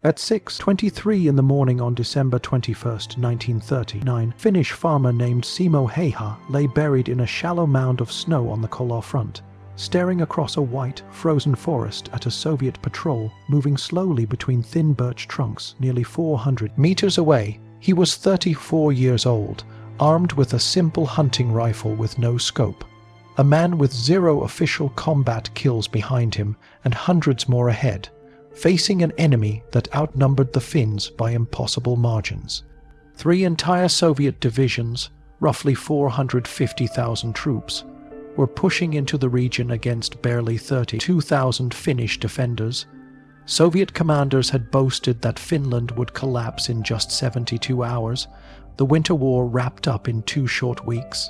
At 6:23 in the morning on December 21st, 1939, Finnish farmer named Simo Heiha lay buried in a shallow mound of snow on the Kola front, staring across a white, frozen forest at a Soviet patrol moving slowly between thin birch trunks nearly 400 meters away. He was 34 years old, armed with a simple hunting rifle with no scope. A man with 0 official combat kills behind him and hundreds more ahead, facing an enemy that outnumbered the Finns by impossible margins. 3 entire Soviet divisions, roughly 450,000 troops, were pushing into the region against barely 32,000 Finnish defenders. Soviet commanders had boasted that Finland would collapse in just 72 hours. The Winter War wrapped up in 2 short weeks.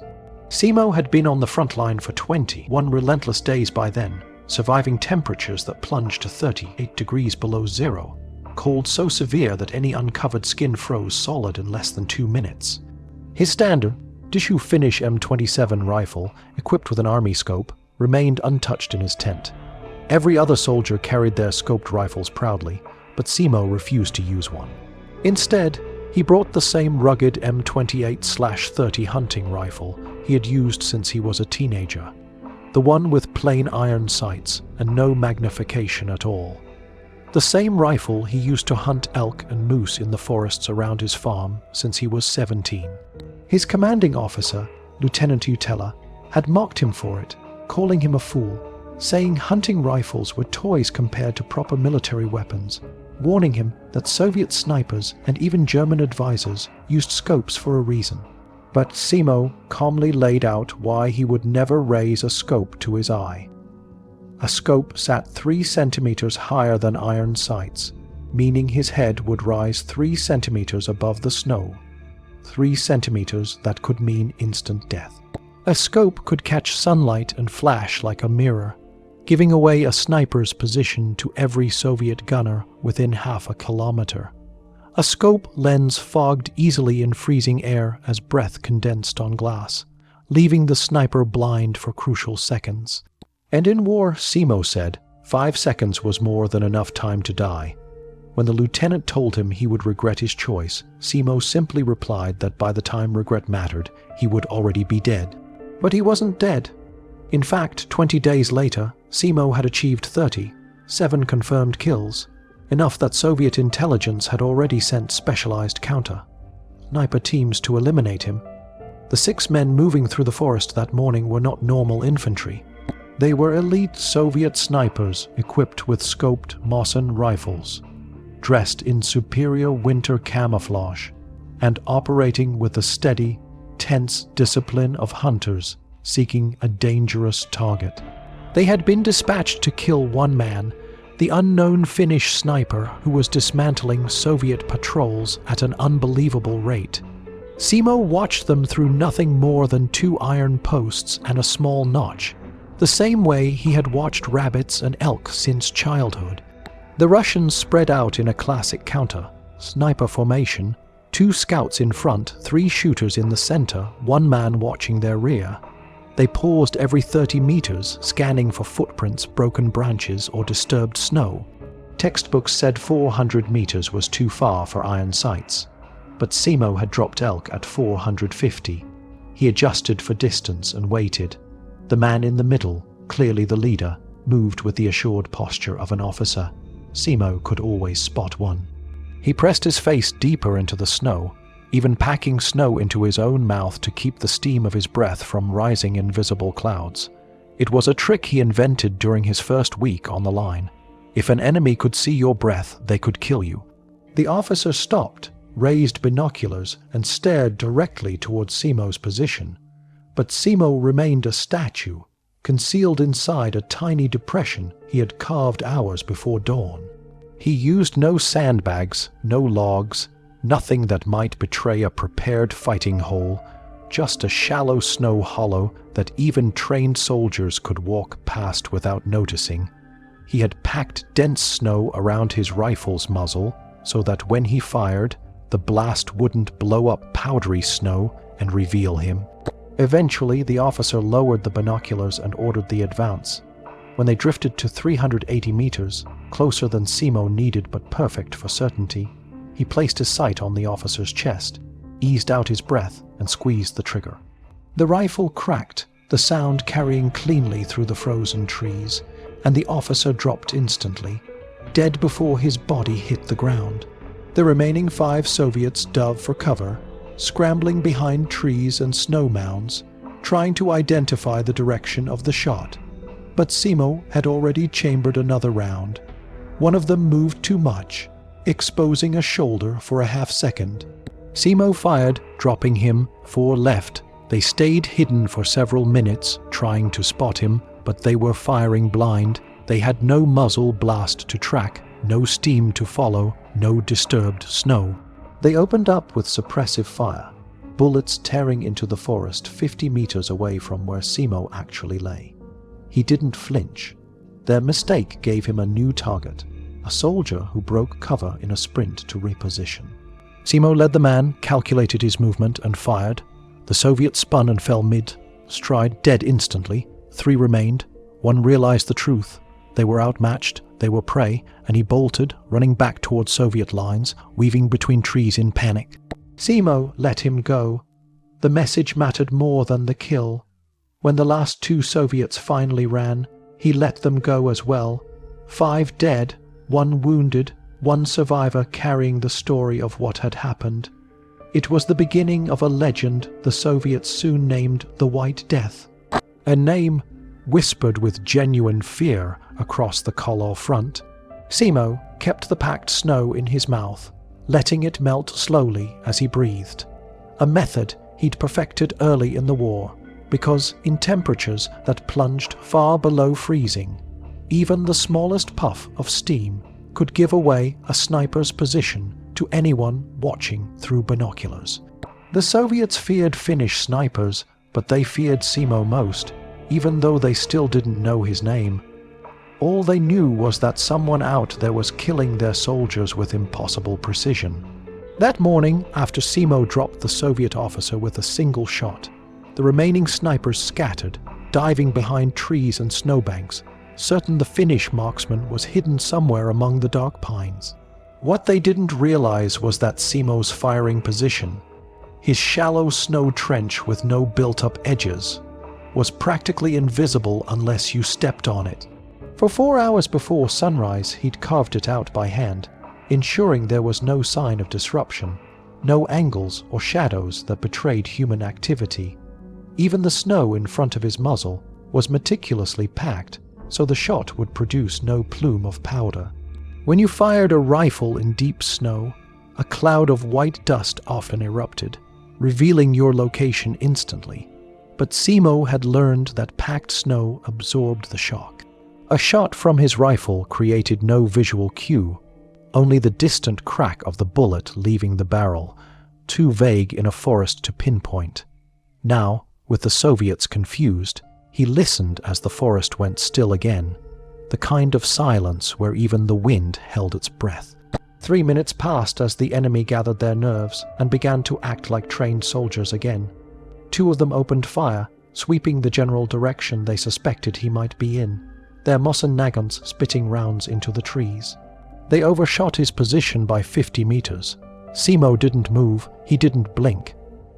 Simo had been on the front line for 21 relentless days by then, surviving temperatures that plunged to 38 degrees below zero, cold so severe that any uncovered skin froze solid in less than 2 minutes. His standard, tissue Finnish M27 rifle, equipped with an army scope, remained untouched in his tent. Every other soldier carried their scoped rifles proudly, but Simo refused to use one. Instead, he brought the same rugged M28/30 hunting rifle he had used since he was a teenager. The one with plain iron sights and no magnification at all. The same rifle he used to hunt elk and moose in the forests around his farm since he was 17. His commanding officer, Lieutenant Utela, had mocked him for it, calling him a fool, saying hunting rifles were toys compared to proper military weapons, warning him that Soviet snipers and even German advisors used scopes for a reason. But Simo calmly laid out why he would never raise a scope to his eye. A scope sat 3 centimeters higher than iron sights, meaning his head would rise 3 centimeters above the snow. 3 centimeters that could mean instant death. A scope could catch sunlight and flash like a mirror, giving away a sniper's position to every Soviet gunner within half a kilometer. A scope lens fogged easily in freezing air as breath condensed on glass, leaving the sniper blind for crucial seconds. And in war, Simo said, 5 seconds was more than enough time to die. When the lieutenant told him he would regret his choice, Simo simply replied that by the time regret mattered, he would already be dead. But he wasn't dead. In fact, 20 days later, Simo had achieved 37 confirmed kills, enough that Soviet intelligence had already sent specialized counter-sniper teams to eliminate him. The 6 men moving through the forest that morning were not normal infantry. They were elite Soviet snipers equipped with scoped Mosin rifles, dressed in superior winter camouflage, and operating with the steady, tense discipline of hunters seeking a dangerous target. They had been dispatched to kill one man, the unknown Finnish sniper who was dismantling Soviet patrols at an unbelievable rate. Simo watched them through nothing more than 2 iron posts and a small notch, the same way he had watched rabbits and elk since childhood. The Russians spread out in a classic counter-sniper formation, 2 scouts in front, 3 shooters in the center, 1 man watching their rear. They paused every 30 meters, scanning for footprints, broken branches, or disturbed snow. Textbooks said 400 meters was too far for iron sights, but Simo had dropped elk at 450. He adjusted for distance and waited. The man in the middle, clearly the leader, moved with the assured posture of an officer. Simo could always spot one. He pressed his face deeper into the snow, even packing snow into his own mouth to keep the steam of his breath from rising in visible clouds. It was a trick he invented during his first week on the line. If an enemy could see your breath, they could kill you. The officer stopped, raised binoculars, and stared directly towards Simo's position. But Simo remained a statue, concealed inside a tiny depression he had carved hours before dawn. He used no sandbags, no logs, nothing that might betray a prepared fighting hole, just a shallow snow hollow that even trained soldiers could walk past without noticing. He had packed dense snow around his rifle's muzzle so that when he fired, the blast wouldn't blow up powdery snow and reveal him. Eventually, the officer lowered the binoculars and ordered the advance. When they drifted to 380 meters, closer than Simo needed but perfect for certainty, he placed his sight on the officer's chest, eased out his breath, and squeezed the trigger. The rifle cracked, the sound carrying cleanly through the frozen trees, and the officer dropped instantly, dead before his body hit the ground. The remaining 5 Soviets dove for cover, scrambling behind trees and snow mounds, trying to identify the direction of the shot. But Simo had already chambered another round. One of them moved too much, exposing a shoulder for a half-second. Simo fired, dropping him 4 left. They stayed hidden for several minutes, trying to spot him, but they were firing blind. They had no muzzle blast to track, no steam to follow, no disturbed snow. They opened up with suppressive fire, bullets tearing into the forest 50 meters away from where Simo actually lay. He didn't flinch. Their mistake gave him a new target, a soldier who broke cover in a sprint to reposition. Simo led the man, calculated his movement, and fired. The Soviet spun and fell mid-stride, dead instantly. 3 remained. One realized the truth. They were outmatched, they were prey, and he bolted, running back towards Soviet lines, weaving between trees in panic. Simo let him go. The message mattered more than the kill. When the last 2 Soviets finally ran, he let them go as well. 5 dead, 1 wounded, 1 survivor carrying the story of what had happened. It was the beginning of a legend the Soviets soon named the White Death, a name whispered with genuine fear across the Kolar front. Simo kept the packed snow in his mouth, letting it melt slowly as he breathed, a method he'd perfected early in the war, because in temperatures that plunged far below freezing, even the smallest puff of steam could give away a sniper's position to anyone watching through binoculars. The Soviets feared Finnish snipers, but they feared Simo most, even though they still didn't know his name. All they knew was that someone out there was killing their soldiers with impossible precision. That morning, after Simo dropped the Soviet officer with a single shot, the remaining snipers scattered, diving behind trees and snowbanks, certain the Finnish marksman was hidden somewhere among the dark pines. What they didn't realize was that Simo's firing position, his shallow snow trench with no built-up edges, was practically invisible unless you stepped on it. For 4 hours before sunrise, he'd carved it out by hand, ensuring there was no sign of disruption, no angles or shadows that betrayed human activity. Even the snow in front of his muzzle was meticulously packed, so the shot would produce no plume of powder. When you fired a rifle in deep snow, a cloud of white dust often erupted, revealing your location instantly. But Simo had learned that packed snow absorbed the shock. A shot from his rifle created no visual cue, only the distant crack of the bullet leaving the barrel, too vague in a forest to pinpoint. Now, with the Soviets confused, he listened as the forest went still again, the kind of silence where even the wind held its breath. 3 minutes passed as the enemy gathered their nerves and began to act like trained soldiers again. 2 of them opened fire, sweeping the general direction they suspected he might be in, their Mosin Nagants spitting rounds into the trees. They overshot his position by 50 meters. Simo didn't move, he didn't blink.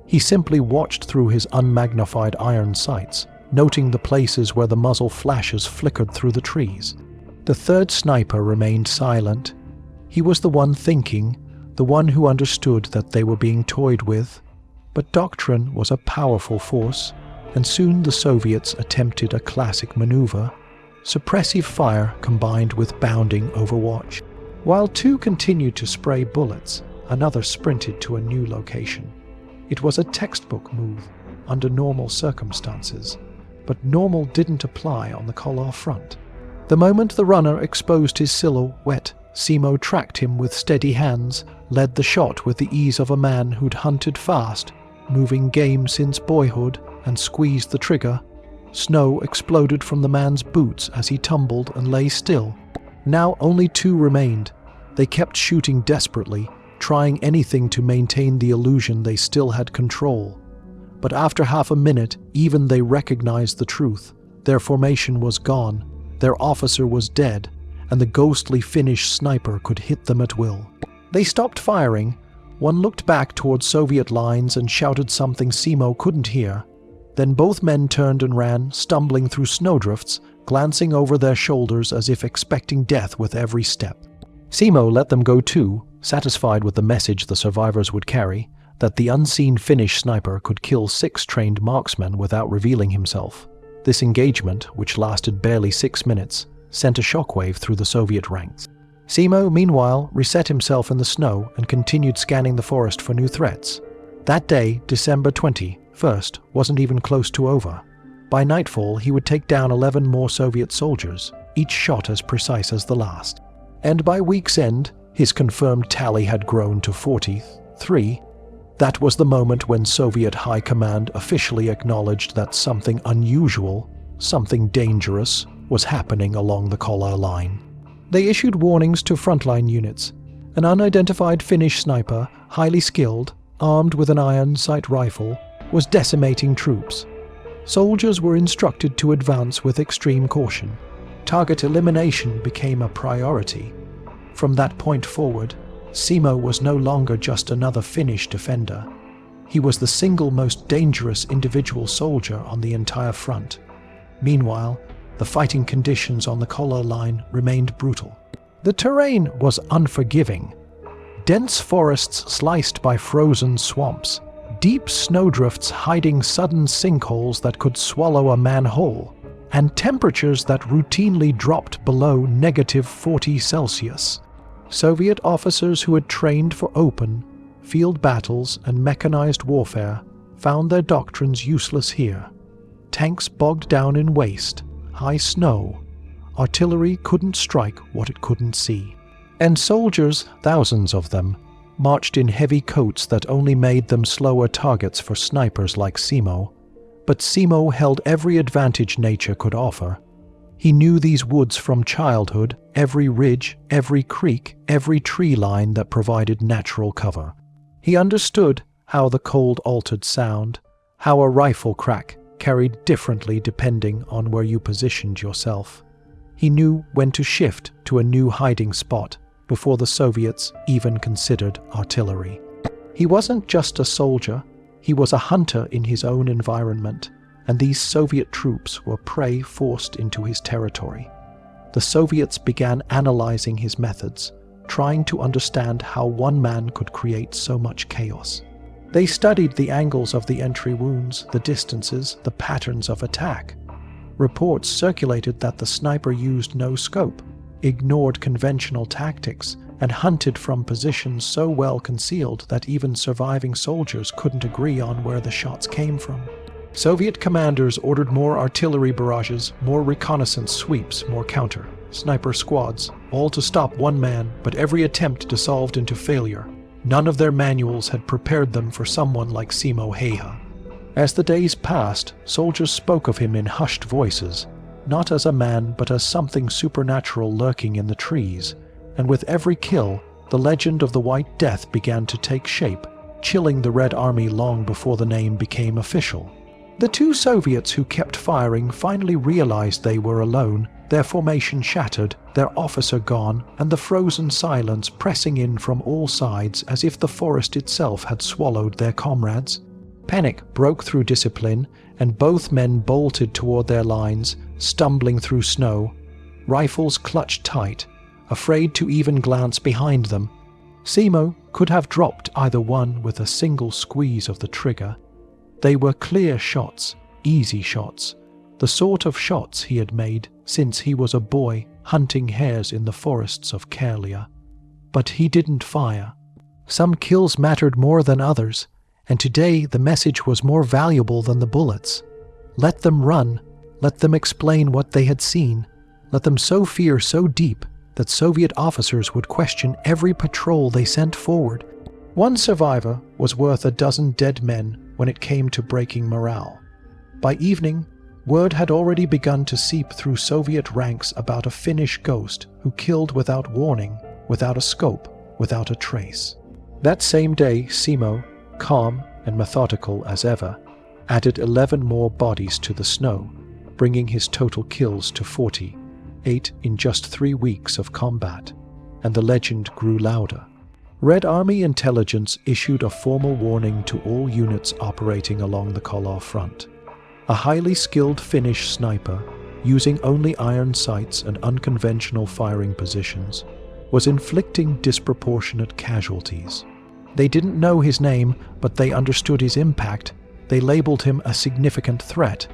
He simply watched through his unmagnified iron sights, noting the places where the muzzle flashes flickered through the trees. The 3rd sniper remained silent. He was the one thinking, the one who understood that they were being toyed with. But doctrine was a powerful force, and soon the Soviets attempted a classic maneuver, suppressive fire combined with bounding overwatch. While 2 continued to spray bullets, another sprinted to a new location. It was a textbook move under normal circumstances, but normal didn't apply on the Kolar front. The moment the runner exposed his silhouette, Simo tracked him with steady hands, led the shot with the ease of a man who'd hunted fast, moving game since boyhood, and squeezed the trigger. Snow exploded from the man's boots as he tumbled and lay still. Now only 2 remained. They kept shooting desperately, trying anything to maintain the illusion they still had control. But after half a minute, even they recognized the truth. Their formation was gone. Their officer was dead, and the ghostly Finnish sniper could hit them at will. They stopped firing. One looked back towards Soviet lines and shouted something Simo couldn't hear. Then both men turned and ran, stumbling through snowdrifts, glancing over their shoulders as if expecting death with every step. Simo let them go too, satisfied with the message the survivors would carry, that the unseen Finnish sniper could kill 6 trained marksmen without revealing himself. This engagement, which lasted barely 6 minutes, sent a shockwave through the Soviet ranks. Simo, meanwhile, reset himself in the snow and continued scanning the forest for new threats. That day, December 21st, wasn't even close to over. By nightfall, he would take down 11 more Soviet soldiers, each shot as precise as the last. And by week's end, his confirmed tally had grown to 43. That was the moment when Soviet High Command officially acknowledged that something unusual, something dangerous, was happening along the Kola line. They issued warnings to frontline units. An unidentified Finnish sniper, highly skilled, armed with an iron sight rifle, was decimating troops. Soldiers were instructed to advance with extreme caution. Target elimination became a priority. From that point forward, Simo was no longer just another Finnish defender. He was the single most dangerous individual soldier on the entire front. Meanwhile, the fighting conditions on the Kola line remained brutal. The terrain was unforgiving. Dense forests sliced by frozen swamps, deep snowdrifts hiding sudden sinkholes that could swallow a man whole, and temperatures that routinely dropped below -40 Celsius. Soviet officers who had trained for open, field battles and mechanized warfare found their doctrines useless here. Tanks bogged down in waste, high snow. Artillery couldn't strike what it couldn't see. And soldiers, thousands of them, marched in heavy coats that only made them slower targets for snipers like Simo. But Simo held every advantage nature could offer. He knew these woods from childhood, every ridge, every creek, every tree line that provided natural cover. He understood how the cold altered sound, how a rifle crack carried differently depending on where you positioned yourself. He knew when to shift to a new hiding spot before the Soviets even considered artillery. He wasn't just a soldier, he was a hunter in his own environment, and these Soviet troops were prey forced into his territory. The Soviets began analyzing his methods, trying to understand how one man could create so much chaos. They studied the angles of the entry wounds, the distances, the patterns of attack. Reports circulated that the sniper used no scope, ignored conventional tactics, and hunted from positions so well concealed that even surviving soldiers couldn't agree on where the shots came from. Soviet commanders ordered more artillery barrages, more reconnaissance sweeps, more counter-sniper squads, all to stop one man, but every attempt dissolved into failure. None of their manuals had prepared them for someone like Simo Häyhä. As the days passed, soldiers spoke of him in hushed voices, not as a man but as something supernatural lurking in the trees, and with every kill, the legend of the White Death began to take shape, chilling the Red Army long before the name became official. The two Soviets who kept firing finally realized they were alone, their formation shattered, their officer gone, and the frozen silence pressing in from all sides as if the forest itself had swallowed their comrades. Panic broke through discipline, and both men bolted toward their lines, stumbling through snow, rifles clutched tight, afraid to even glance behind them. Simo could have dropped either one with a single squeeze of the trigger. They were clear shots, easy shots, the sort of shots he had made since he was a boy hunting hares in the forests of Karelia. But he didn't fire. Some kills mattered more than others, and today the message was more valuable than the bullets. Let them run, let them explain what they had seen, let them sow fear so deep that Soviet officers would question every patrol they sent forward. One survivor was worth a dozen dead men when it came to breaking morale. By evening, word had already begun to seep through Soviet ranks about a Finnish ghost who killed without warning, without a scope, without a trace. That same day, Simo, calm and methodical as ever, added 11 more bodies to the snow, bringing his total kills to 40. 8 in just 3 weeks of combat, and the legend grew louder. Red Army intelligence issued a formal warning to all units operating along the Kolar front. A highly skilled Finnish sniper, using only iron sights and unconventional firing positions, was inflicting disproportionate casualties. They didn't know his name, but they understood his impact. They labeled him a significant threat.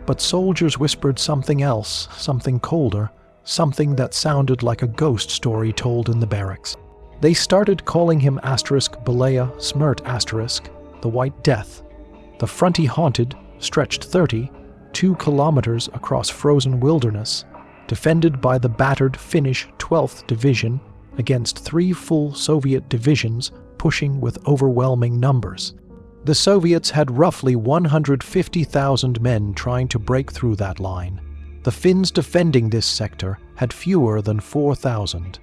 But soldiers whispered something else, something colder, something that sounded like a ghost story told in the barracks. They started calling him Belaya Smrt*, the White Death. The front he haunted stretched 32 kilometers across frozen wilderness, defended by the battered Finnish 12th Division against 3 full Soviet divisions pushing with overwhelming numbers. The Soviets had roughly 150,000 men trying to break through that line. The Finns defending this sector had fewer than 4,000.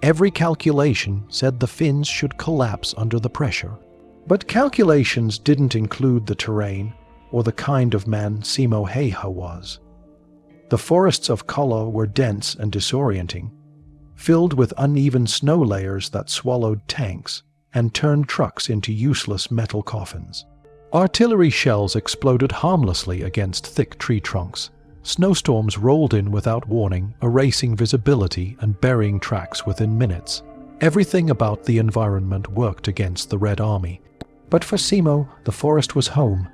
Every calculation said the Finns should collapse under the pressure. But calculations didn't include the terrain or the kind of man Simo Häyhä was. The forests of Kolar were dense and disorienting, filled with uneven snow layers that swallowed tanks and turned trucks into useless metal coffins. Artillery shells exploded harmlessly against thick tree trunks. Snowstorms rolled in without warning, erasing visibility and burying tracks within minutes. Everything about the environment worked against the Red Army. But for Simo, the forest was home.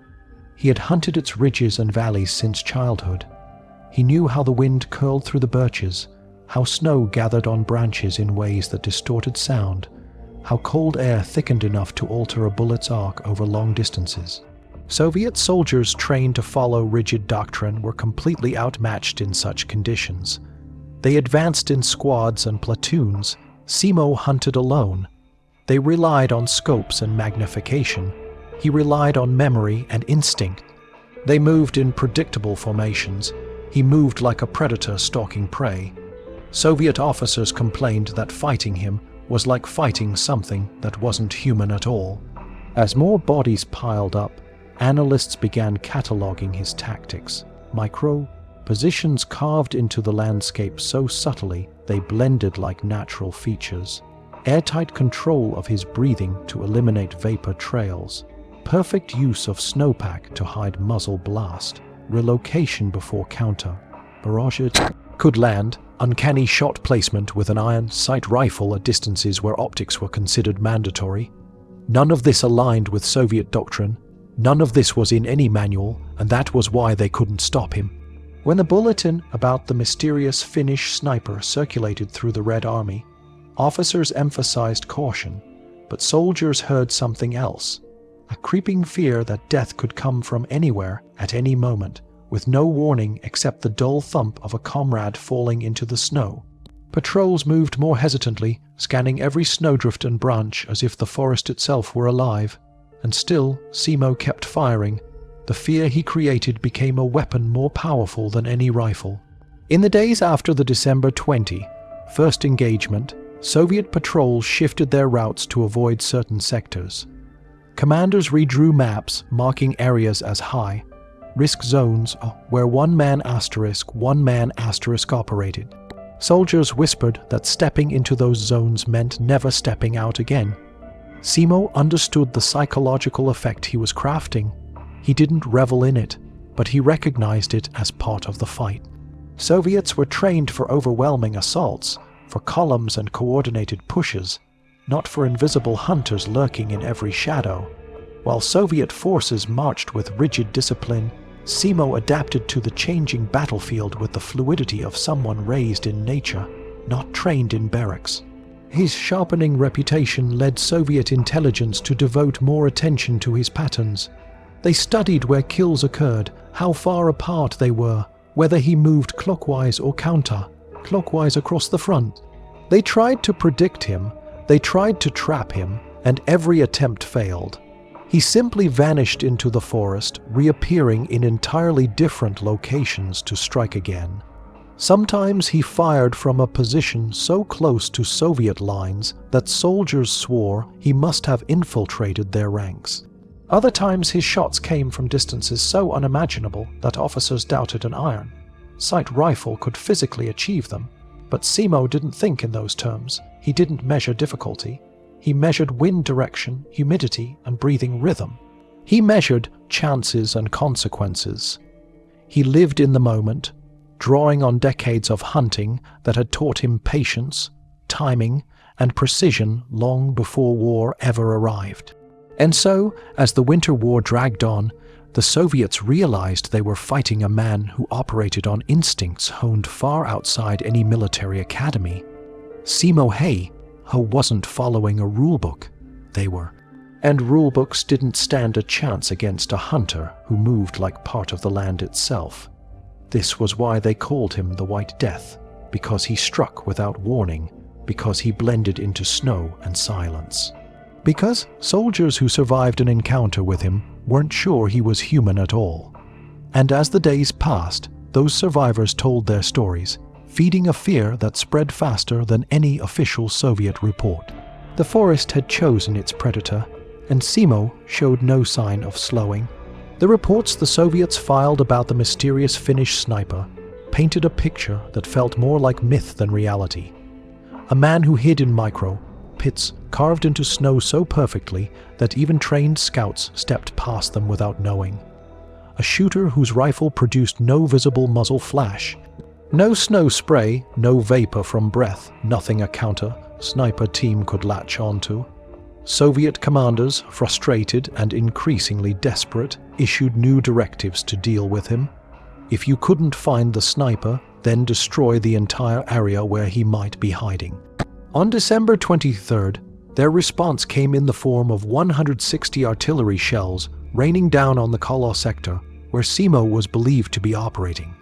He had hunted its ridges and valleys since childhood. He knew how the wind curled through the birches, how snow gathered on branches in ways that distorted sound, how cold air thickened enough to alter a bullet's arc over long distances. Soviet soldiers trained to follow rigid doctrine were completely outmatched in such conditions. They advanced in squads and platoons. Simo hunted alone. They relied on scopes and magnification. He relied on memory and instinct. They moved in predictable formations. He moved like a predator stalking prey. Soviet officers complained that fighting him was like fighting something that wasn't human at all. As more bodies piled up, analysts began cataloging his tactics. Positions carved into the landscape so subtly they blended like natural features. Airtight control of his breathing to eliminate vapor trails. Perfect use of snowpack to hide muzzle blast. Relocation before counter. Barrages could land. Uncanny shot placement with an iron sight rifle at distances where optics were considered mandatory. None of this aligned with Soviet doctrine. None of this was in any manual, and that was why they couldn't stop him. When the bulletin about the mysterious Finnish sniper circulated through the Red Army, officers emphasized caution, but soldiers heard something else. A creeping fear that death could come from anywhere at any moment, with no warning except the dull thump of a comrade falling into the snow. Patrols moved more hesitantly, scanning every snowdrift and branch as if the forest itself were alive. And still, Simo kept firing. The fear he created became a weapon more powerful than any rifle. In the days after the December 21st engagement, Soviet patrols shifted their routes to avoid certain sectors. Commanders redrew maps marking areas as high risk zones where one man asterisk operated. Soldiers whispered that stepping into those zones meant never stepping out again. Simo understood the psychological effect he was crafting. He didn't revel in it, but he recognized it as part of the fight. Soviets were trained for overwhelming assaults, for columns and coordinated pushes, not for invisible hunters lurking in every shadow. While Soviet forces marched with rigid discipline, Simo adapted to the changing battlefield with the fluidity of someone raised in nature, not trained in barracks. His sharpening reputation led Soviet intelligence to devote more attention to his patterns. They studied where kills occurred, how far apart they were, whether he moved clockwise or counter-clockwise across the front. They tried to predict him, they tried to trap him, and every attempt failed. He simply vanished into the forest, reappearing in entirely different locations to strike again. Sometimes he fired from a position so close to Soviet lines that soldiers swore he must have infiltrated their ranks. Other times his shots came from distances so unimaginable that officers doubted an iron. sight rifle could physically achieve them. But Simo didn't think in those terms. He didn't measure difficulty. He measured wind direction, humidity, and breathing rhythm. He measured chances and consequences. He lived in the moment, drawing on decades of hunting that had taught him patience, timing, and precision long before war ever arrived. And so, as the Winter War dragged on, the Soviets realized they were fighting a man who operated on instincts honed far outside any military academy. Simo Häy, who wasn't following a rulebook, they were. And rulebooks didn't stand a chance against a hunter who moved like part of the land itself. This was why they called him the White Death, because he struck without warning, because he blended into snow and silence. Because soldiers who survived an encounter with him weren't sure he was human at all. And as the days passed, those survivors told their stories, feeding a fear that spread faster than any official Soviet report. The forest had chosen its predator, and Simo showed no sign of slowing. The reports the Soviets filed about the mysterious Finnish sniper painted a picture that felt more like myth than reality. A man who hid in micro pits carved into snow so perfectly that even trained scouts stepped past them without knowing. A shooter whose rifle produced no visible muzzle flash. No snow spray, no vapor from breath, nothing a counter-sniper team could latch onto. Soviet commanders, frustrated and increasingly desperate, issued new directives to deal with him. If you couldn't find the sniper, then destroy the entire area where he might be hiding. On December 23rd, their response came in the form of 160 artillery shells raining down on the Kola sector, where Simo was believed to be operating.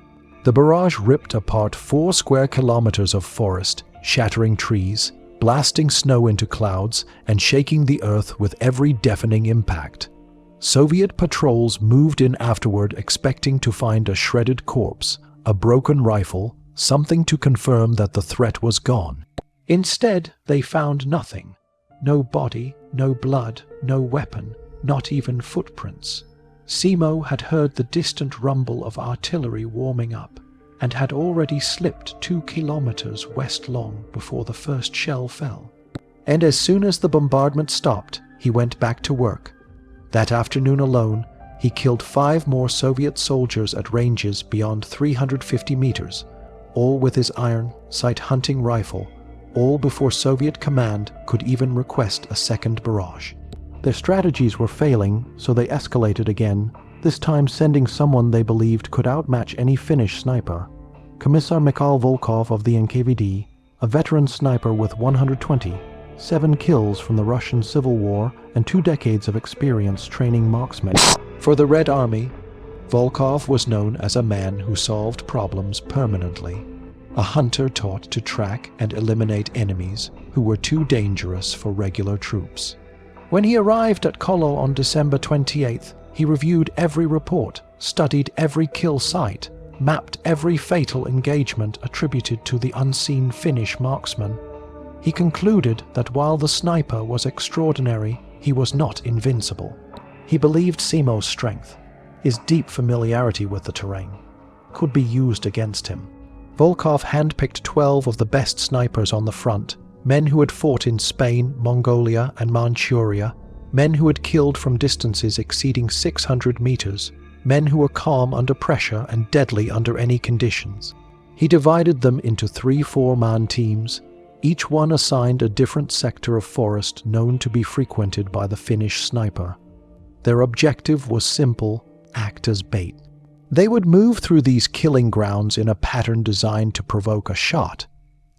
The barrage ripped apart 4 square kilometers of forest, shattering trees, blasting snow into clouds, and shaking the earth with every deafening impact. Soviet patrols moved in afterward expecting to find a shredded corpse, a broken rifle, something to confirm that the threat was gone. Instead, they found nothing. No body, no blood, no weapon, not even footprints. Simo had heard the distant rumble of artillery warming up, and had already slipped 2 kilometers west long before the first shell fell. And as soon as the bombardment stopped, he went back to work. That afternoon alone, he killed 5 more Soviet soldiers at ranges beyond 350 meters, all with his iron sight hunting rifle, all before Soviet command could even request a second barrage. Their strategies were failing, so they escalated again, this time sending someone they believed could outmatch any Finnish sniper. Commissar Mikhail Volkov of the NKVD, a veteran sniper with 7 kills from the Russian Civil War and 2 decades of experience training marksmen. For the Red Army, Volkov was known as a man who solved problems permanently, a hunter taught to track and eliminate enemies who were too dangerous for regular troops. When he arrived at Kolo on December 28th, he reviewed every report, studied every kill site, mapped every fatal engagement attributed to the unseen Finnish marksman. He concluded that while the sniper was extraordinary, he was not invincible. He believed Simo's strength, his deep familiarity with the terrain, could be used against him. Volkov handpicked 12 of the best snipers on the front, men who had fought in Spain, Mongolia, and Manchuria, men who had killed from distances exceeding 600 meters, men who were calm under pressure and deadly under any conditions. He divided them into 3 4-man teams, each one assigned a different sector of forest known to be frequented by the Finnish sniper. Their objective was simple: act as bait. They would move through these killing grounds in a pattern designed to provoke a shot,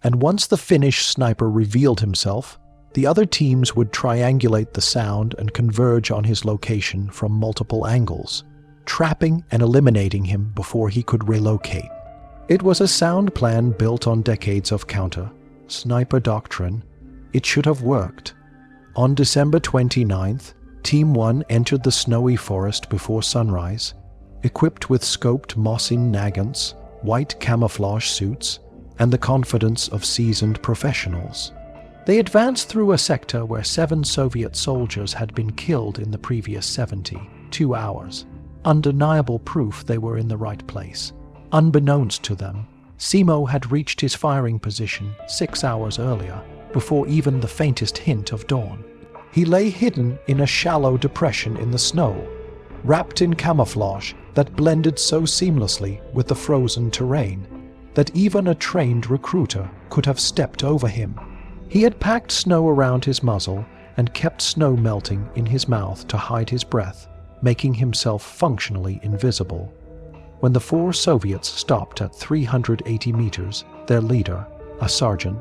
and once the Finnish sniper revealed himself, the other teams would triangulate the sound and converge on his location from multiple angles, trapping and eliminating him before he could relocate. It was a sound plan built on decades of counter-sniper doctrine. It should have worked. On December 29th, Team 1 entered the snowy forest before sunrise, equipped with scoped Mosin Nagants, white camouflage suits, and the confidence of seasoned professionals. They advanced through a sector where 7 Soviet soldiers had been killed in the previous 72 hours. Undeniable proof they were in the right place. Unbeknownst to them, Simo had reached his firing position 6 hours earlier, before even the faintest hint of dawn. He lay hidden in a shallow depression in the snow, wrapped in camouflage that blended so seamlessly with the frozen terrain that even a trained recruiter could have stepped over him. He had packed snow around his muzzle and kept snow melting in his mouth to hide his breath, making himself functionally invisible. When the 4 Soviets stopped at 380 meters, their leader, a sergeant,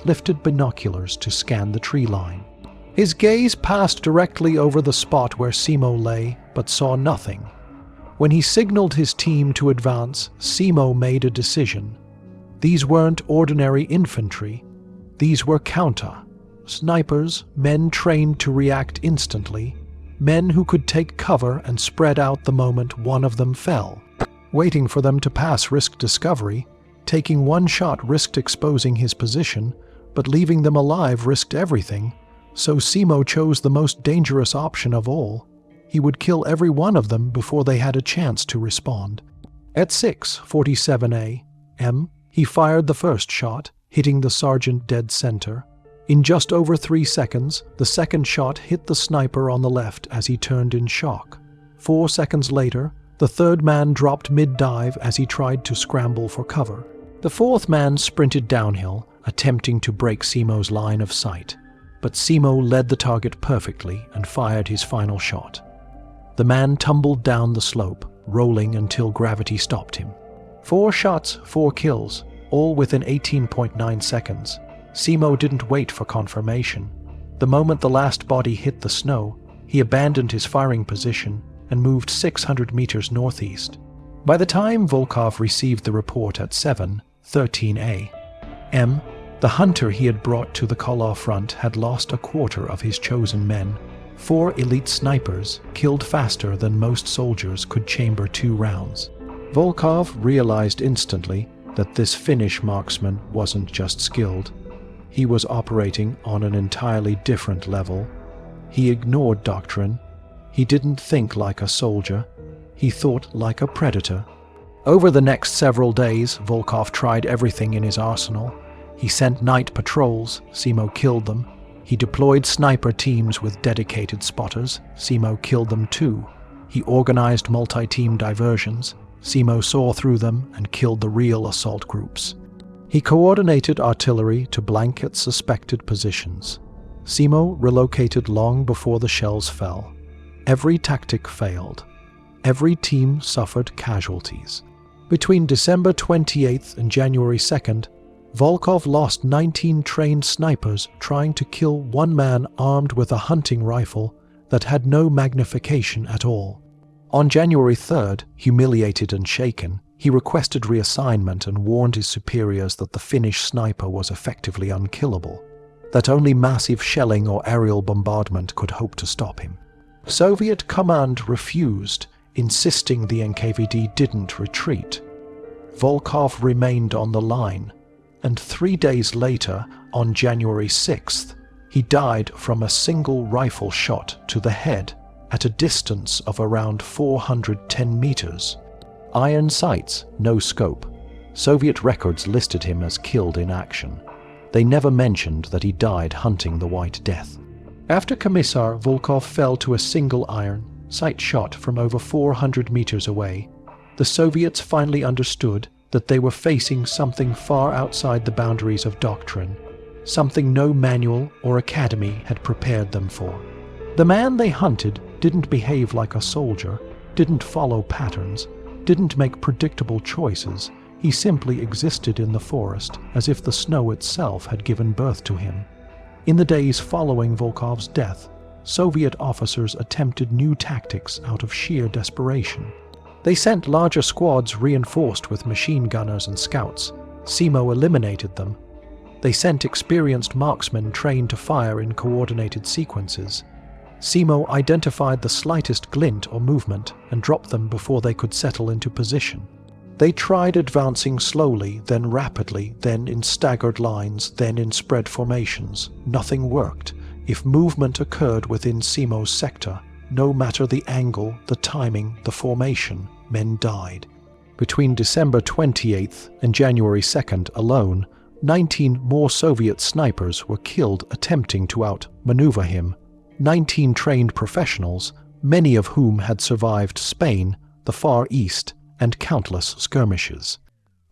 lifted binoculars to scan the tree line. His gaze passed directly over the spot where Simo lay, but saw nothing. When he signaled his team to advance, Simo made a decision. These weren't ordinary infantry. These were counter. Snipers, men trained to react instantly, men who could take cover and spread out the moment one of them fell. Waiting for them to pass risked discovery. Taking one shot risked exposing his position, but leaving them alive risked everything. So Simo chose the most dangerous option of all. He would kill every one of them before they had a chance to respond. At 6:47 a.m., he fired the first shot, hitting the sergeant dead center. In just over 3 seconds, the second shot hit the sniper on the left as he turned in shock. 4 seconds later, the third man dropped mid-dive as he tried to scramble for cover. The fourth man sprinted downhill, attempting to break Simo's line of sight. But Simo led the target perfectly and fired his final shot. The man tumbled down the slope, rolling until gravity stopped him. 4 shots, 4 kills, all within 18.9 seconds. Simo didn't wait for confirmation. The moment the last body hit the snow, he abandoned his firing position and moved 600 meters northeast. By the time Volkov received the report at 7:13 a.m., the hunter he had brought to the Kolar front had lost a quarter of his chosen men. 4 elite snipers killed faster than most soldiers could chamber 2 rounds. Volkov realized instantly that this Finnish marksman wasn't just skilled. He was operating on an entirely different level. He ignored doctrine. He didn't think like a soldier. He thought like a predator. Over the next several days, Volkov tried everything in his arsenal. He sent night patrols. Simo killed them. He deployed sniper teams with dedicated spotters. Simo killed them too. He organized multi-team diversions. Simo saw through them and killed the real assault groups. He coordinated artillery to blanket suspected positions. Simo relocated long before the shells fell. Every tactic failed. Every team suffered casualties. Between December 28th and January 2nd, Volkov lost 19 trained snipers trying to kill one man armed with a hunting rifle that had no magnification at all. On January 3rd, humiliated and shaken, he requested reassignment and warned his superiors that the Finnish sniper was effectively unkillable, that only massive shelling or aerial bombardment could hope to stop him. Soviet command refused, insisting the NKVD didn't retreat. Volkov remained on the line, and 3 days later, on January 6th, he died from a single rifle shot to the head at a distance of around 410 meters. Iron sights, no scope. Soviet records listed him as killed in action. They never mentioned that he died hunting the White Death. After Commissar, Volkov fell to a single iron sight shot from over 400 meters away. The Soviets finally understood that they were facing something far outside the boundaries of doctrine, something no manual or academy had prepared them for. The man they hunted didn't behave like a soldier, didn't follow patterns, didn't make predictable choices. He simply existed in the forest as if the snow itself had given birth to him. In the days following Volkov's death, Soviet officers attempted new tactics out of sheer desperation. They sent larger squads reinforced with machine gunners and scouts. Simo eliminated them. They sent experienced marksmen trained to fire in coordinated sequences. Simo identified the slightest glint or movement and dropped them before they could settle into position. They tried advancing slowly, then rapidly, then in staggered lines, then in spread formations. Nothing worked. If movement occurred within Simo's sector, no matter the angle, the timing, the formation, men died. Between December 28th and January 2nd alone, 19 more Soviet snipers were killed attempting to outmaneuver him. 19 trained professionals, many of whom had survived Spain, the Far East, and countless skirmishes.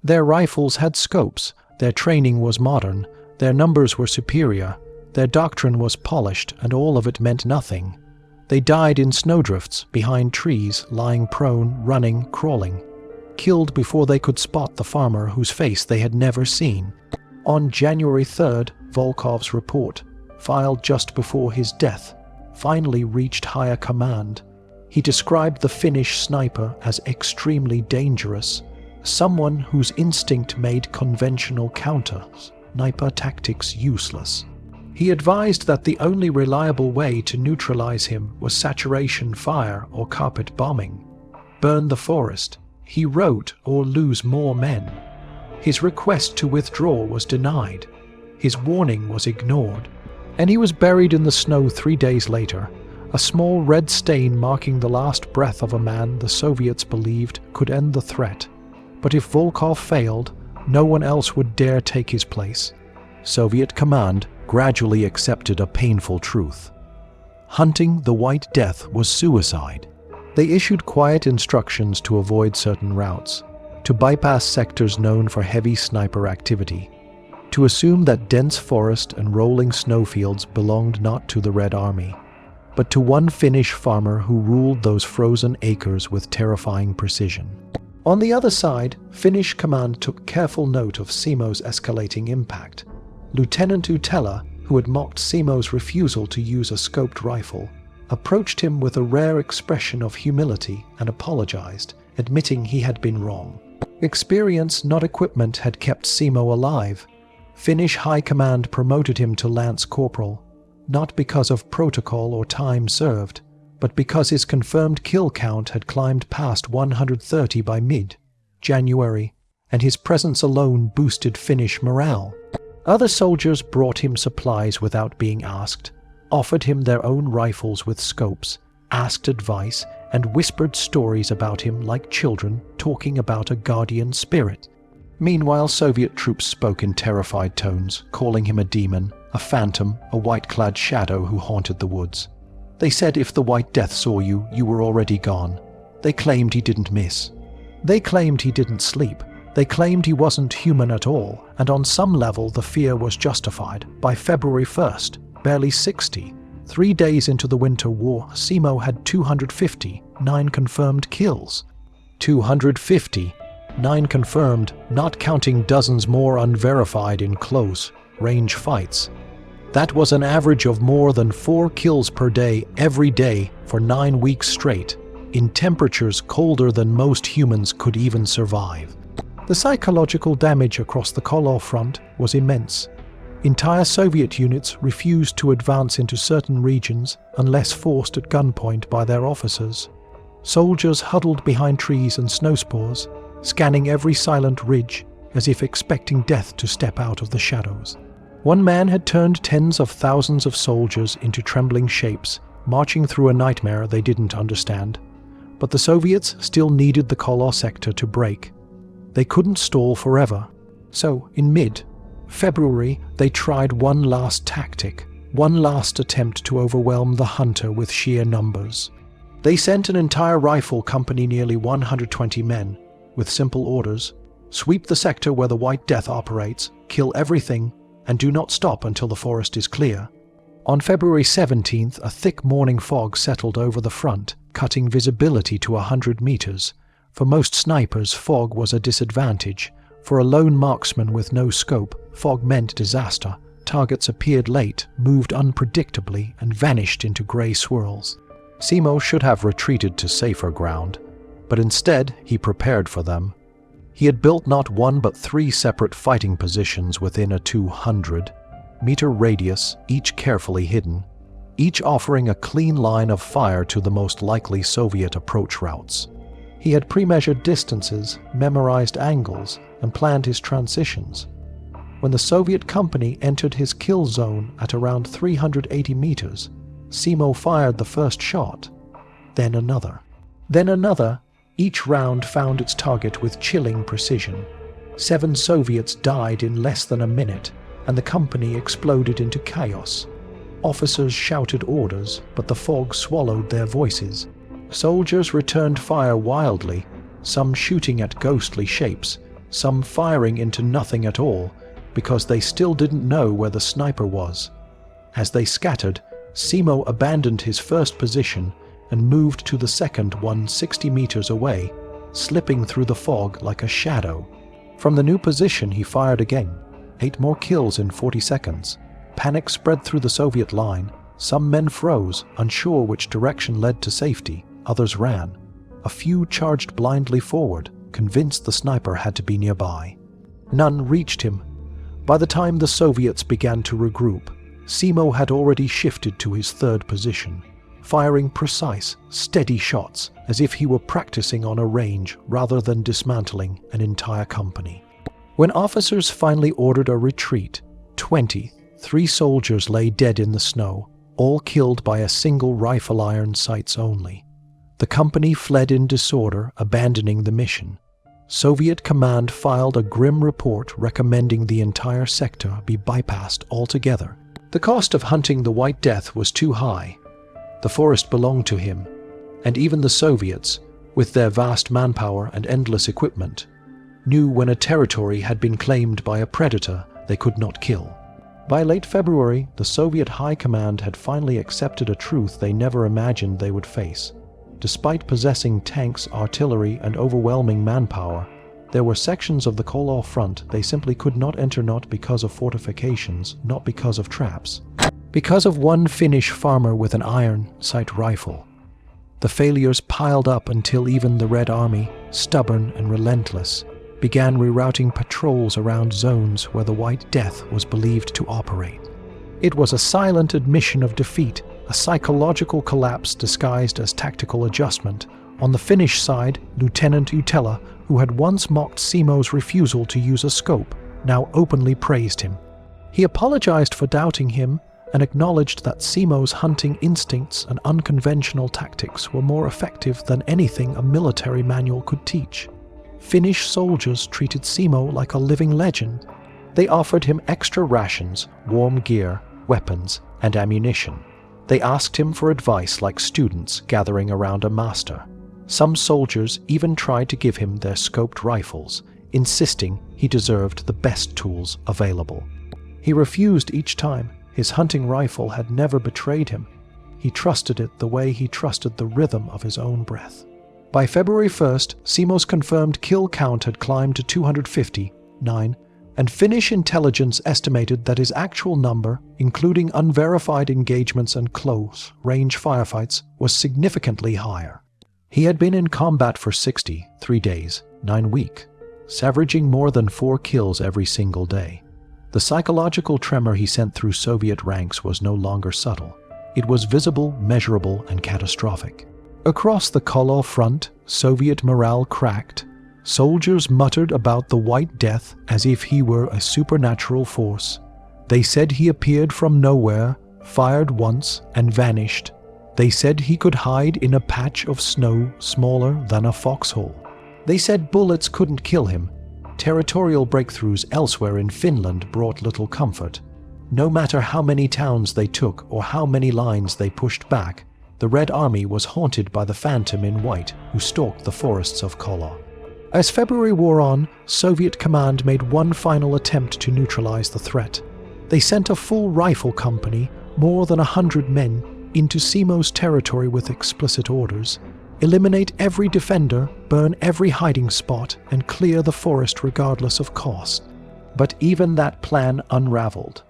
Their rifles had scopes, their training was modern, their numbers were superior, their doctrine was polished, and all of it meant nothing. They died in snowdrifts, behind trees, lying prone, running, crawling. Killed before they could spot the farmer whose face they had never seen. On January 3rd, Volkov's report, filed just before his death, finally reached higher command. He described the Finnish sniper as extremely dangerous, someone whose instinct made conventional counter-sniper tactics useless. He advised that the only reliable way to neutralize him was saturation fire or carpet bombing. Burn the forest, he wrote, or lose more men. His request to withdraw was denied. His warning was ignored. And he was buried in the snow 3 days later, a small red stain marking the last breath of a man the Soviets believed could end the threat. But if Volkov failed, no one else would dare take his place. Soviet command gradually accepted a painful truth. Hunting the White Death was suicide. They issued quiet instructions to avoid certain routes, to bypass sectors known for heavy sniper activity, to assume that dense forest and rolling snowfields belonged not to the Red Army, but to one Finnish farmer who ruled those frozen acres with terrifying precision. On the other side, Finnish command took careful note of Simo's escalating impact. Lieutenant Utela, who had mocked Simo's refusal to use a scoped rifle, approached him with a rare expression of humility and apologized, admitting he had been wrong. Experience, not equipment, had kept Simo alive. Finnish high command promoted him to lance corporal, not because of protocol or time served, but because his confirmed kill count had climbed past 130 by mid-January, and his presence alone boosted Finnish morale. Other soldiers brought him supplies without being asked, offered him their own rifles with scopes, asked advice, and whispered stories about him like children talking about a guardian spirit. Meanwhile, Soviet troops spoke in terrified tones, calling him a demon, a phantom, a white-clad shadow who haunted the woods. They said if the White Death saw you, you were already gone. They claimed he didn't miss. They claimed he didn't sleep. They claimed he wasn't human at all, and on some level the fear was justified. By February 1st, barely 60, 3 days into the winter war, Simo had 259 confirmed kills. 250, 9 confirmed, not counting dozens more unverified in close-range fights. That was an average of more than 4 kills per day every day for 9 weeks straight, in temperatures colder than most humans could even survive. The psychological damage across the Kolar front was immense. Entire Soviet units refused to advance into certain regions unless forced at gunpoint by their officers. Soldiers huddled behind trees and snowspores, scanning every silent ridge as if expecting death to step out of the shadows. One man had turned tens of thousands of soldiers into trembling shapes, marching through a nightmare they didn't understand. But the Soviets still needed the Kolar sector to break. They couldn't stall forever. So, in mid-February, they tried one last tactic, one last attempt to overwhelm the hunter with sheer numbers. They sent an entire rifle company, nearly 120 men, with simple orders: sweep the sector where the White Death operates, kill everything, and do not stop until the forest is clear. On February 17th, a thick morning fog settled over the front, cutting visibility to 100 meters. For most snipers, fog was a disadvantage. For a lone marksman with no scope, fog meant disaster. Targets appeared late, moved unpredictably, and vanished into grey swirls. Simo should have retreated to safer ground, but instead he prepared for them. He had built not 1 but 3 separate fighting positions within a 200-meter radius, each carefully hidden, each offering a clean line of fire to the most likely Soviet approach routes. He had pre-measured distances, memorized angles, and planned his transitions. When the Soviet company entered his kill zone at around 380 meters, Simo fired the first shot, then another, Each round found its target with chilling precision. 7 Soviets died in less than a minute, and the company exploded into chaos. Officers shouted orders, but the fog swallowed their voices. Soldiers returned fire wildly, some shooting at ghostly shapes, some firing into nothing at all, because they still didn't know where the sniper was. As they scattered, Simo abandoned his first position and moved to the second one 60 meters away, slipping through the fog like a shadow. From the new position he fired again, 8 more kills in 40 seconds. Panic spread through the Soviet line. Some men froze, unsure which direction led to safety. Others ran. A few charged blindly forward, convinced the sniper had to be nearby. None reached him. By the time the Soviets began to regroup, Simo had already shifted to his third position, firing precise, steady shots as if he were practicing on a range rather than dismantling an entire company. When officers finally ordered a retreat, 23 soldiers lay dead in the snow, all killed by a single rifle iron sights only. The company fled in disorder, abandoning the mission. Soviet command filed a grim report recommending the entire sector be bypassed altogether. The cost of hunting the White Death was too high. The forest belonged to him, and even the Soviets, with their vast manpower and endless equipment, knew when a territory had been claimed by a predator they could not kill. By late February, the Soviet High Command had finally accepted a truth they never imagined they would face. Despite possessing tanks, artillery, and overwhelming manpower, there were sections of the Kolar front they simply could not enter, not because of fortifications, not because of traps, because of one Finnish farmer with an iron sight rifle. The failures piled up until even the Red Army, stubborn and relentless, began rerouting patrols around zones where the White Death was believed to operate. It was a silent admission of defeat, a psychological collapse disguised as tactical adjustment. On the Finnish side, Lieutenant Utela, who had once mocked Simo's refusal to use a scope, now openly praised him. He apologized for doubting him and acknowledged that Simo's hunting instincts and unconventional tactics were more effective than anything a military manual could teach. Finnish soldiers treated Simo like a living legend. They offered him extra rations, warm gear, weapons, and ammunition. They asked him for advice like students gathering around a master. Some soldiers even tried to give him their scoped rifles, insisting he deserved the best tools available. He refused each time. His hunting rifle had never betrayed him. He trusted it the way he trusted the rhythm of his own breath. By February 1st, Simo's confirmed kill count had climbed to 259, and Finnish intelligence estimated that his actual number, including unverified engagements and close-range firefights, was significantly higher. He had been in combat for 63 days, 9 weeks, averaging more than 4 kills every single day. The psychological tremor he sent through Soviet ranks was no longer subtle. It was visible, measurable, and catastrophic. Across the Kolar front, Soviet morale cracked. Soldiers muttered about the White Death as if he were a supernatural force. They said he appeared from nowhere, fired once, and vanished. They said he could hide in a patch of snow smaller than a foxhole. They said bullets couldn't kill him. Territorial breakthroughs elsewhere in Finland brought little comfort. No matter how many towns they took or how many lines they pushed back, the Red Army was haunted by the phantom in white who stalked the forests of Kolar. As February wore on, Soviet command made one final attempt to neutralize the threat. They sent a full rifle company, more than 100 men, into Simo's territory with explicit orders: eliminate every defender, burn every hiding spot, and clear the forest regardless of cost. But even that plan unraveled.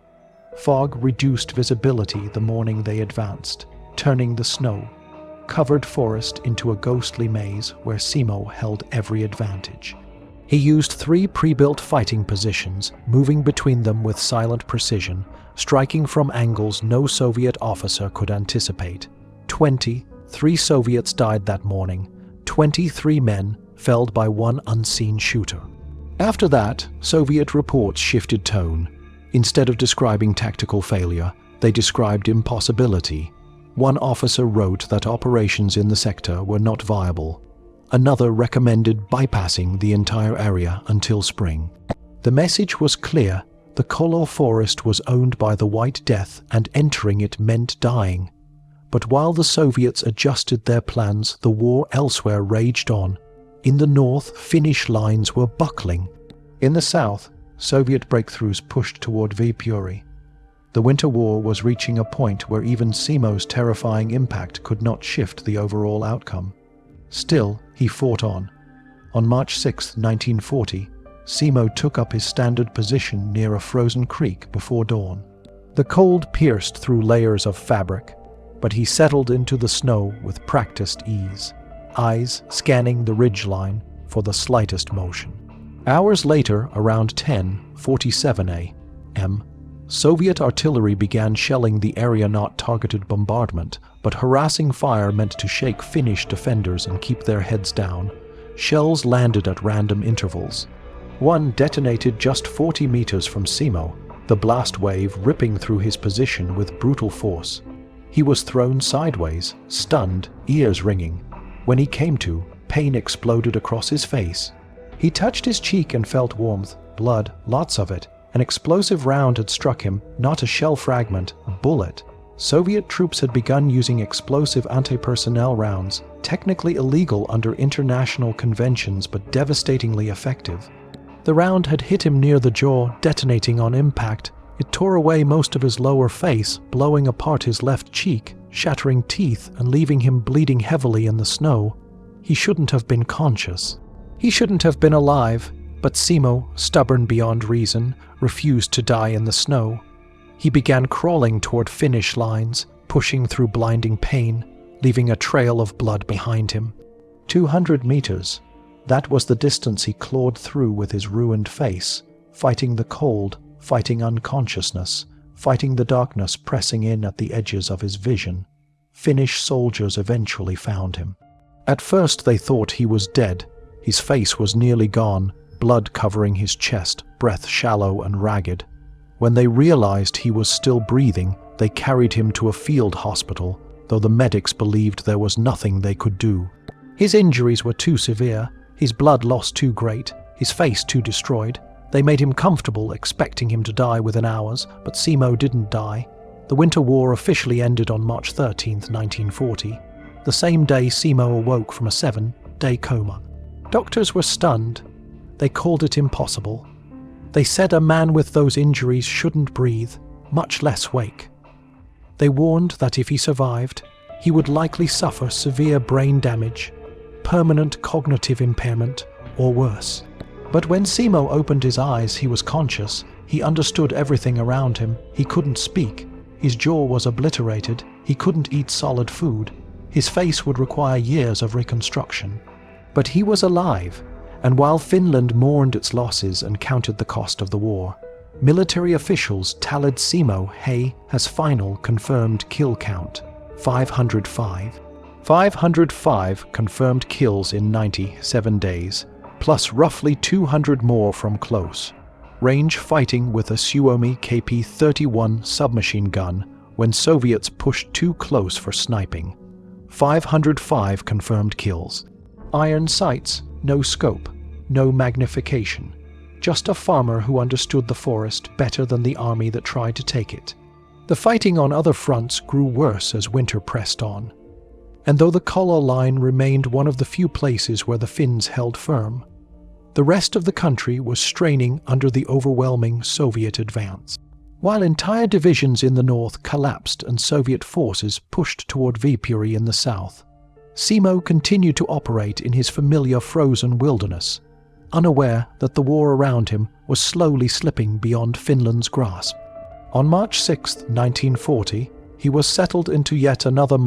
Fog reduced visibility the morning they advanced, turning the snow-covered forest into a ghostly maze where Simo held every advantage. He used 3 pre-built fighting positions, moving between them with silent precision, striking from angles no Soviet officer could anticipate. 23 Soviets died that morning, 23 men felled by one unseen shooter. After that, Soviet reports shifted tone. Instead of describing tactical failure, they described impossibility. One officer wrote that operations in the sector were not viable. Another recommended bypassing the entire area until spring. The message was clear: the Kolar forest was owned by the White Death, and entering it meant dying. But while the Soviets adjusted their plans, the war elsewhere raged on. In the north, Finnish lines were buckling. In the south, Soviet breakthroughs pushed toward Viipuri. The Winter War was reaching a point where even Simo's terrifying impact could not shift the overall outcome. Still, he fought on. On March 6, 1940, Simo took up his standard position near a frozen creek before dawn. The cold pierced through layers of fabric, but he settled into the snow with practiced ease, eyes scanning the ridgeline for the slightest motion. Hours later, around 10:47 a.m., Soviet artillery began shelling the area not targeted bombardment, but harassing fire meant to shake Finnish defenders and keep their heads down. Shells landed at random intervals. One detonated just 40 meters from Simo, the blast wave ripping through his position with brutal force. He was thrown sideways, stunned, ears ringing. When he came to, pain exploded across his face. He touched his cheek and felt warmth, blood, lots of it. An explosive round had struck him, not a shell fragment, a bullet. Soviet troops had begun using explosive anti-personnel rounds, technically illegal under international conventions but devastatingly effective. The round had hit him near the jaw, detonating on impact. It tore away most of his lower face, blowing apart his left cheek, shattering teeth and leaving him bleeding heavily in the snow. He shouldn't have been conscious. He shouldn't have been alive, but Simo, stubborn beyond reason, refused to die in the snow. He began crawling toward Finnish lines, pushing through blinding pain, leaving a trail of blood behind him. 200 meters. That was the distance he clawed through with his ruined face, fighting the cold, fighting unconsciousness, fighting the darkness pressing in at the edges of his vision. Finnish soldiers eventually found him. At first they thought he was dead. His face was nearly gone, blood covering his chest, breath shallow and ragged. When they realized he was still breathing, they carried him to a field hospital, though the medics believed there was nothing they could do. His injuries were too severe, his blood loss too great, his face too destroyed. They made him comfortable, expecting him to die within hours, but Simo didn't die. The Winter War officially ended on March 13, 1940. The same day Simo awoke from a 7-day coma. Doctors were stunned. They called it impossible. They said a man with those injuries shouldn't breathe, much less wake. They warned that if he survived, he would likely suffer severe brain damage, permanent cognitive impairment, or worse. But when Simo opened his eyes, he was conscious. He understood everything around him. He couldn't speak. His jaw was obliterated. He couldn't eat solid food. His face would require years of reconstruction. But he was alive, and while Finland mourned its losses and counted the cost of the war, military officials tallied Simo as final confirmed kill count: 505. 505 confirmed kills in 97 days, plus roughly 200 more from close range fighting with a Suomi KP-31 submachine gun when Soviets pushed too close for sniping. 505 confirmed kills. Iron sights, no scope, no magnification. Just a farmer who understood the forest better than the army that tried to take it. The fighting on other fronts grew worse as winter pressed on. And though the Kolar line remained one of the few places where the Finns held firm, the rest of the country was straining under the overwhelming Soviet advance. While entire divisions in the north collapsed and Soviet forces pushed toward Viipuri in the south, Simo continued to operate in his familiar frozen wilderness, unaware that the war around him was slowly slipping beyond Finland's grasp. On March 6, 1940, he was settled into yet another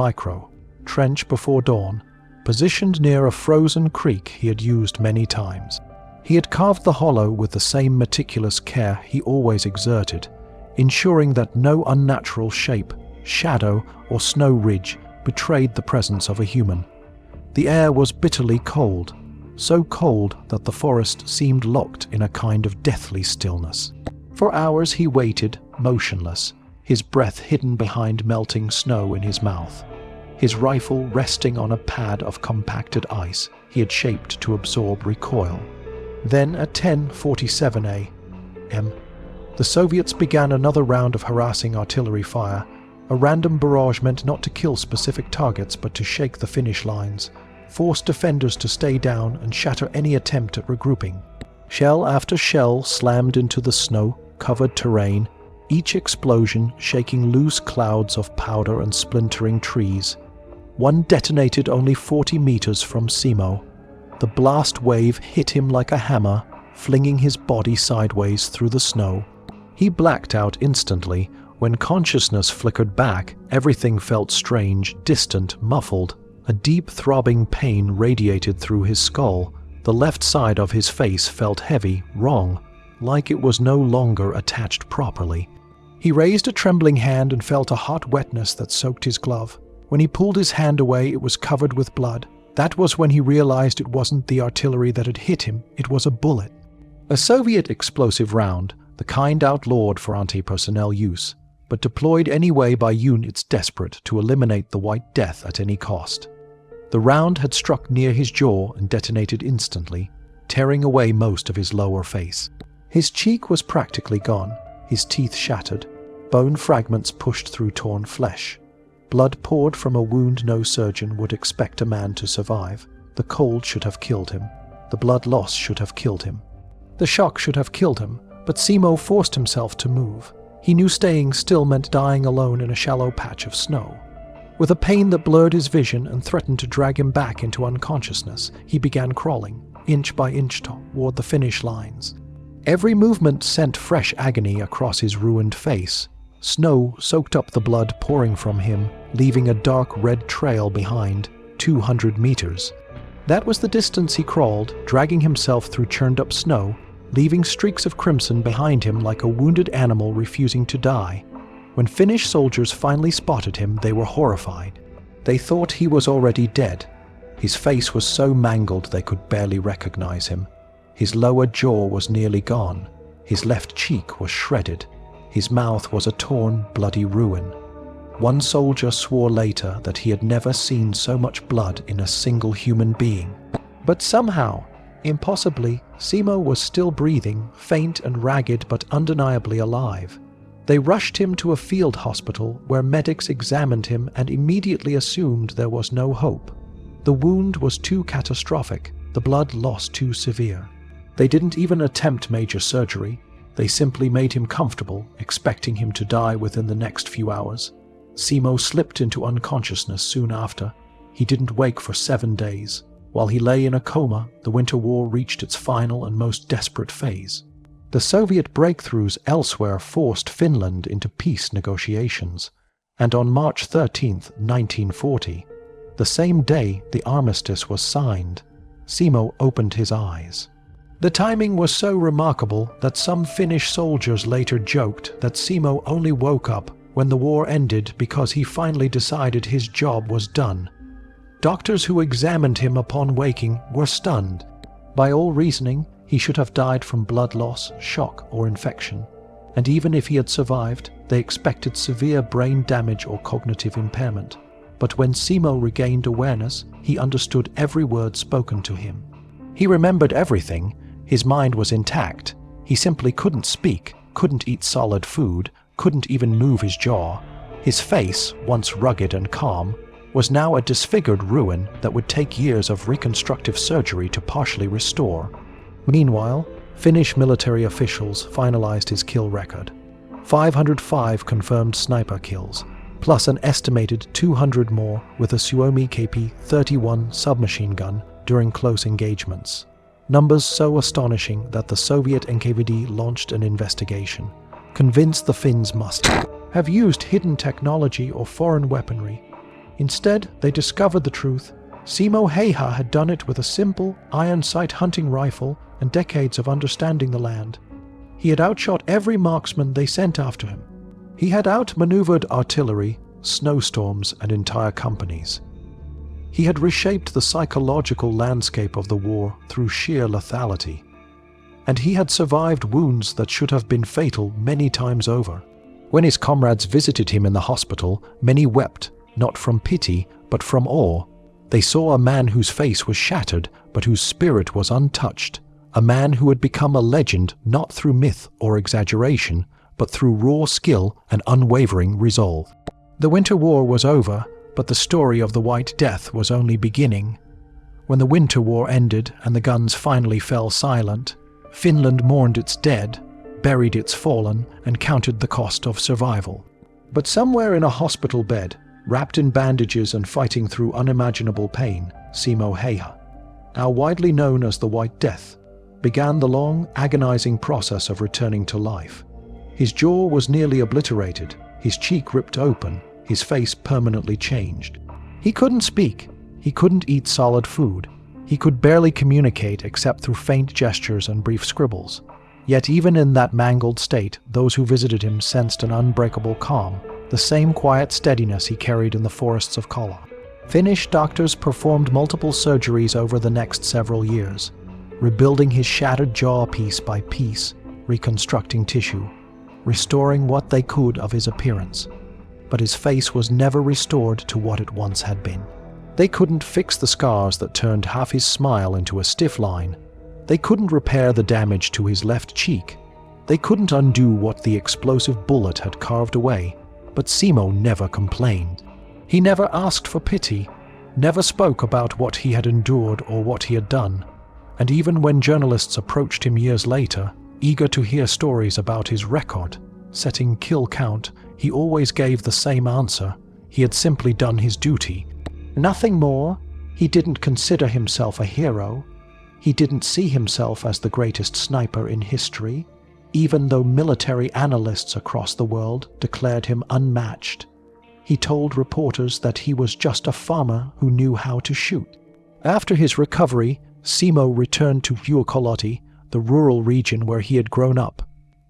trench before dawn, positioned near a frozen creek he had used many times. He had carved the hollow with the same meticulous care he always exerted, ensuring that no unnatural shape, shadow, or snow ridge betrayed the presence of a human. The air was bitterly cold, so cold that the forest seemed locked in a kind of deathly stillness. For hours he waited, motionless, his breath hidden behind melting snow in his mouth. his rifle resting on a pad of compacted ice he had shaped to absorb recoil. Then at 10:47 a.m., the Soviets began another round of harassing artillery fire. A random barrage meant not to kill specific targets but to shake the Finnish lines, force defenders to stay down and shatter any attempt at regrouping. Shell after shell slammed into the snow-covered terrain, each explosion shaking loose clouds of powder and splintering trees. One detonated only 40 meters from Simo. The blast wave hit him like a hammer, flinging his body sideways through the snow. He blacked out instantly. When consciousness flickered back, everything felt strange, distant, muffled. A deep throbbing pain radiated through his skull. The left side of his face felt heavy, wrong, like it was no longer attached properly. He raised a trembling hand and felt a hot wetness that soaked his glove. When he pulled his hand away, it was covered with blood. That was when he realized it wasn't the artillery that had hit him, it was a bullet. A Soviet explosive round, the kind outlawed for anti-personnel use, but deployed anyway by units desperate to eliminate the White Death at any cost. The round had struck near his jaw and detonated instantly, tearing away most of his lower face. His cheek was practically gone, his teeth shattered, bone fragments pushed through torn flesh. Blood poured from a wound no surgeon would expect a man to survive. The cold should have killed him. The blood loss should have killed him. The shock should have killed him, but Simo forced himself to move. He knew staying still meant dying alone in a shallow patch of snow. With a pain that blurred his vision and threatened to drag him back into unconsciousness, he began crawling, inch by inch toward the finish lines. Every movement sent fresh agony across his ruined face. Snow soaked up the blood pouring from him, leaving a dark red trail behind, 200 meters. That was the distance he crawled, dragging himself through churned-up snow, leaving streaks of crimson behind him like a wounded animal refusing to die. When Finnish soldiers finally spotted him, they were horrified. They thought he was already dead. His face was so mangled they could barely recognize him. His lower jaw was nearly gone. His left cheek was shredded. His mouth was a torn, bloody ruin. One soldier swore later that he had never seen so much blood in a single human being. But somehow, impossibly, Simo was still breathing, faint and ragged but undeniably alive. They rushed him to a field hospital where medics examined him and immediately assumed there was no hope. The wound was too catastrophic, the blood loss too severe. They didn't even attempt major surgery. They simply made him comfortable, expecting him to die within the next few hours. Simo slipped into unconsciousness soon after. He didn't wake for 7 days. While he lay in a coma, the Winter War reached its final and most desperate phase. The Soviet breakthroughs elsewhere forced Finland into peace negotiations, and on March 13, 1940, the same day the armistice was signed, Simo opened his eyes. The timing was so remarkable that some Finnish soldiers later joked that Simo only woke up when the war ended because he finally decided his job was done. Doctors who examined him upon waking were stunned. By all reasoning, he should have died from blood loss, shock, or infection. And even if he had survived, they expected severe brain damage or cognitive impairment. But when Simo regained awareness, he understood every word spoken to him. He remembered everything. His mind was intact. He simply couldn't speak, couldn't eat solid food, couldn't even move his jaw. His face, once rugged and calm, was now a disfigured ruin that would take years of reconstructive surgery to partially restore. Meanwhile, Finnish military officials finalized his kill record. 505 confirmed sniper kills, plus an estimated 200 more with a Suomi KP-31 submachine gun during close engagements. Numbers so astonishing that the Soviet NKVD launched an investigation, convinced the Finns must have used hidden technology or foreign weaponry. Instead, they discovered the truth. Simo Häyhä had done it with a simple, iron sight hunting rifle and decades of understanding the land. He had outshot every marksman they sent after him. He had outmaneuvered artillery, snowstorms, and entire companies. He had reshaped the psychological landscape of the war through sheer lethality. And he had survived wounds that should have been fatal many times over. When his comrades visited him in the hospital, many wept, not from pity, but from awe. They saw a man whose face was shattered, but whose spirit was untouched. A man who had become a legend not through myth or exaggeration, but through raw skill and unwavering resolve. The Winter War was over, but the story of the White Death was only beginning. When the Winter War ended and the guns finally fell silent, Finland mourned its dead, buried its fallen, and counted the cost of survival. But somewhere in a hospital bed, wrapped in bandages and fighting through unimaginable pain, Simo Häyhä, now widely known as the White Death, began the long, agonizing process of returning to life. His jaw was nearly obliterated, his cheek ripped open, his face permanently changed. He couldn't speak, he couldn't eat solid food, he could barely communicate except through faint gestures and brief scribbles. Yet even in that mangled state, those who visited him sensed an unbreakable calm, the same quiet steadiness he carried in the forests of Kolla. Finnish doctors performed multiple surgeries over the next several years, rebuilding his shattered jaw piece by piece, reconstructing tissue, restoring what they could of his appearance. But his face was never restored to what it once had been. They couldn't fix the scars that turned half his smile into a stiff line. They couldn't repair the damage to his left cheek. They couldn't undo what the explosive bullet had carved away. But Simo never complained. He never asked for pity, never spoke about what he had endured or what he had done. And even when journalists approached him years later, eager to hear stories about his record-setting kill count, he always gave the same answer. He had simply done his duty. Nothing more. He didn't consider himself a hero. He didn't see himself as the greatest sniper in history, even though military analysts across the world declared him unmatched. He told reporters that he was just a farmer who knew how to shoot. After his recovery, Simo returned to Vuokoloti, the rural region where he had grown up.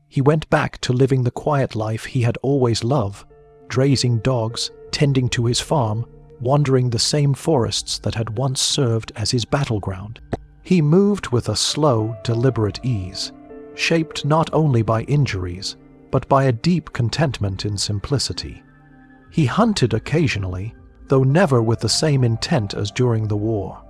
He went back to living the quiet life he had always loved, grazing dogs, tending to his farm, wandering the same forests that had once served as his battleground. He moved with a slow, deliberate ease, shaped not only by injuries, but by a deep contentment in simplicity. He hunted occasionally, though never with the same intent as during the war.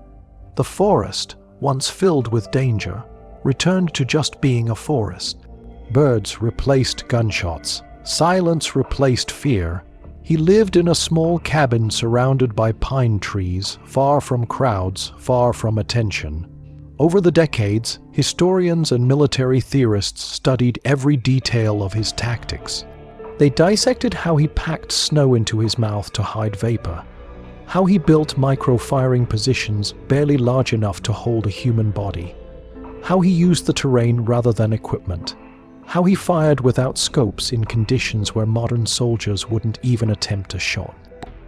The forest, once filled with danger, returned to just being a forest. Birds replaced gunshots. Silence replaced fear. He lived in a small cabin surrounded by pine trees, far from crowds, far from attention. Over the decades, historians and military theorists studied every detail of his tactics. They dissected how he packed snow into his mouth to hide vapor, how he built micro-firing positions barely large enough to hold a human body, how he used the terrain rather than equipment, how he fired without scopes in conditions where modern soldiers wouldn't even attempt a shot.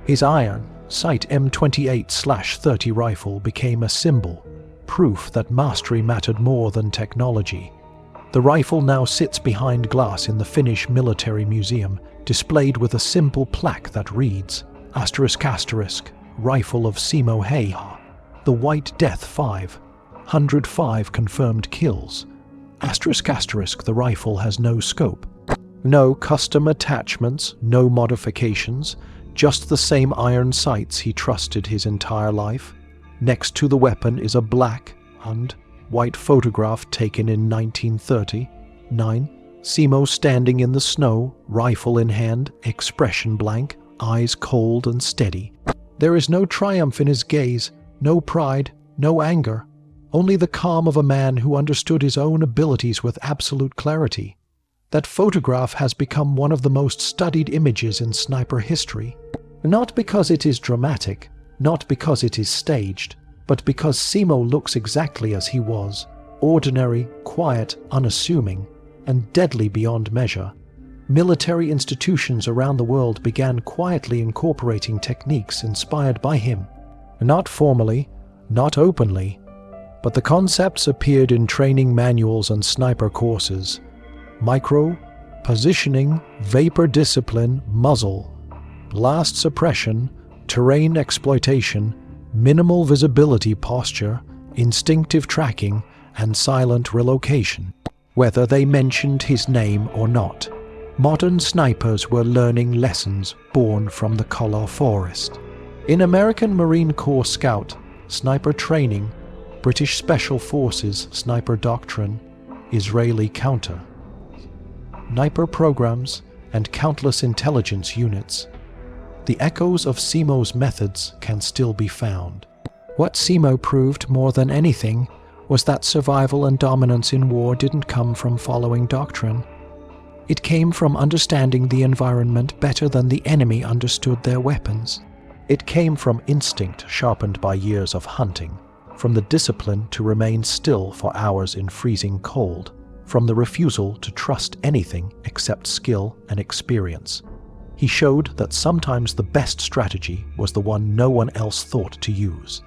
His iron, Sight M28/30 rifle became a symbol, proof that mastery mattered more than technology. The rifle now sits behind glass in the Finnish Military Museum, displayed with a simple plaque that reads, ***, Rifle of Simo Häyhä, the White Death 5, 105 confirmed kills. ***, the rifle has no scope. No custom attachments, no modifications, just the same iron sights he trusted his entire life. Next to the weapon is a black and white photograph taken in 1930. 9. Simo standing in the snow, rifle in hand, expression blank, eyes cold and steady. There is no triumph in his gaze, no pride, no anger, only the calm of a man who understood his own abilities with absolute clarity. That photograph has become one of the most studied images in sniper history. Not because it is dramatic, not because it is staged, but because Simo looks exactly as he was, ordinary, quiet, unassuming, and deadly beyond measure. Military institutions around the world began quietly incorporating techniques inspired by him. Not formally, not openly, but the concepts appeared in training manuals and sniper courses. Micro, positioning, vapor discipline, muzzle, blast suppression, terrain exploitation, minimal visibility posture, instinctive tracking, and silent relocation, whether they mentioned his name or not. modern snipers were learning lessons born from the Kolar Forest. In American Marine Corps Scout, sniper training, British Special Forces sniper doctrine, Israeli counter, sniper programs, and countless intelligence units, the echoes of SEMO's methods can still be found. What SEMO proved more than anything was that survival and dominance in war didn't come from following doctrine. It came from understanding the environment better than the enemy understood their weapons. It came from instinct sharpened by years of hunting, from the discipline to remain still for hours in freezing cold, from the refusal to trust anything except skill and experience. He showed that sometimes the best strategy was the one no one else thought to use.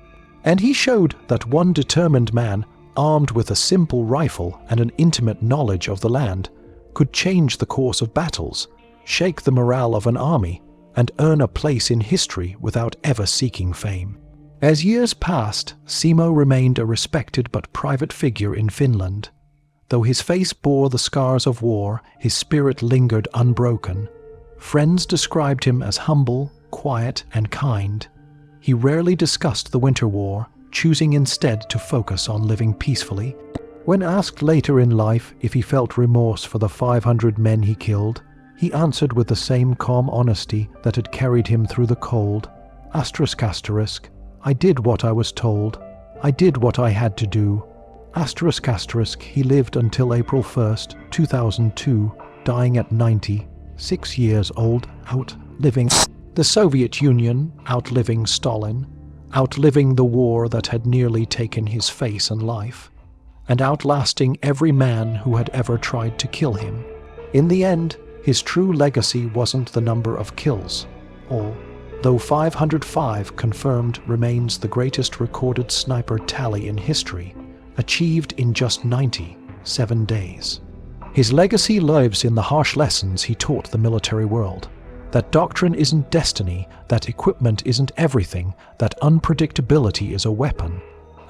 And he showed that one determined man, armed with a simple rifle and an intimate knowledge of the land, could change the course of battles, shake the morale of an army, and earn a place in history without ever seeking fame. As years passed, SEMO remained a respected but private figure in Finland. Though his face bore the scars of war, his spirit lingered unbroken. Friends described him as humble, quiet, and kind. He rarely discussed the Winter War, choosing instead to focus on living peacefully. When asked later in life if he felt remorse for the 500 men he killed, he answered with the same calm honesty that had carried him through the cold. ****, I did what I was told. I did what I had to do. ***, he lived until April 1st, 2002, dying at 96 years old, outliving the Soviet Union, outliving Stalin, outliving the war that had nearly taken his face and life, and outlasting every man who had ever tried to kill him. In the end, his true legacy wasn't the number of kills, though 505 confirmed remains the greatest recorded sniper tally in history, achieved in just 97 days. His legacy lives in the harsh lessons he taught the military world. That doctrine isn't destiny, that equipment isn't everything, that unpredictability is a weapon,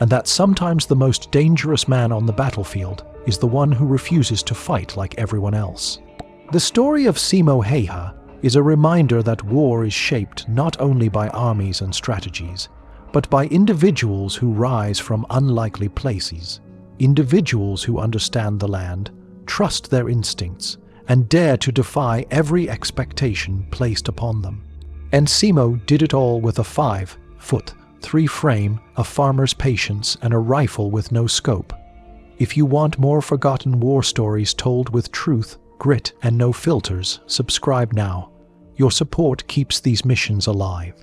and that sometimes the most dangerous man on the battlefield is the one who refuses to fight like everyone else. The story of Simo Häyhä is a reminder that war is shaped not only by armies and strategies, but by individuals who rise from unlikely places, individuals who understand the land, trust their instincts, and dare to defy every expectation placed upon them. And Simo did it all with a 5'3" frame, a farmer's patience, and a rifle with no scope. If you want more forgotten war stories told with truth, grit, and no filters, subscribe now. Your support keeps these missions alive.